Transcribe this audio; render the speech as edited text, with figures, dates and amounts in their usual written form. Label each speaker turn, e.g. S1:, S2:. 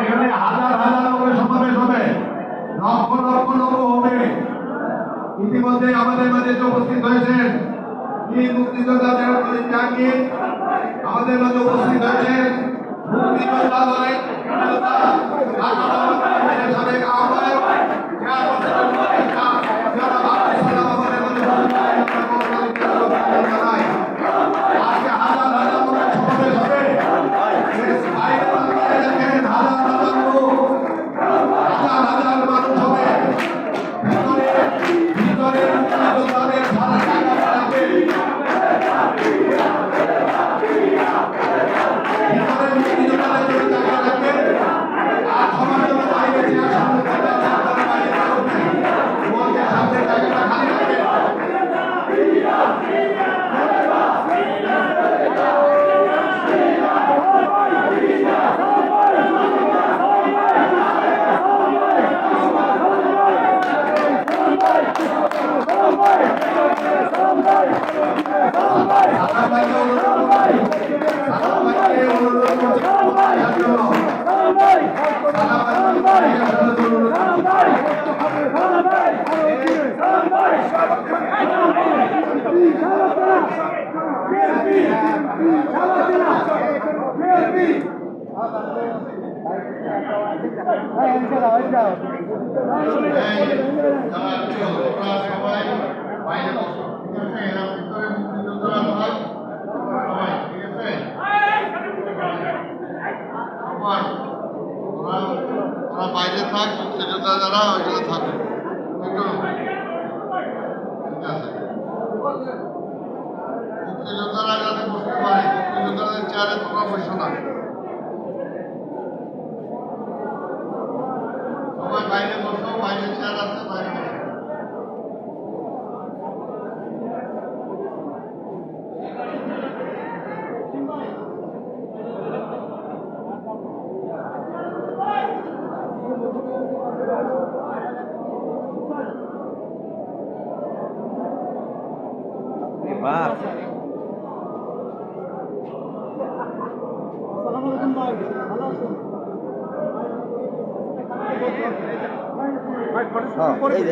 S1: এখানে হাজার হাজার লোকের সমাবেশ হবে, লক্ষ লক্ষ লোক হবে। ইতিমধ্যে আমাদের মাঝে উপস্থিত হয়েছেন বীর মুক্তিযোদ্ধা জেনারেল জাহাঙ্গীর, আমাদের মাঝে উপস্থিত হয়েছেন মুক্তিযোদ্ধা দলের সাবেক আহ্বায়ক আজকে হাজার হাজার লোকের সমাবেশ হবে। হাজার হাজার মানুষ হবে। ভিতরে ভিতরে মুক্তিযোদ্ধাদের সারা জায়গা লাগবে। ভিতরে মুক্তিযোদ্ধাদের জন্য জায়গা লাগবে। আর সবার জন্য বাইরে চেয়ার সামনে থাকবে, বাইরে তোমাদের সামনে জায়গাটা খালি রাখবে। বাইরে থাক, মুক্তিযোদ্ধা যারা ওইখানে থাকবে। ঠিক আছে, মুক্তিযোদ্ধারা যাতে বসতে পারে, মুক্তিযোদ্ধাদের চেয়ারে তোমরা বসো না, সবাই বাইরে বসো, বাইরে চেয়ার আছে, বাইরে বসো।
S2: এই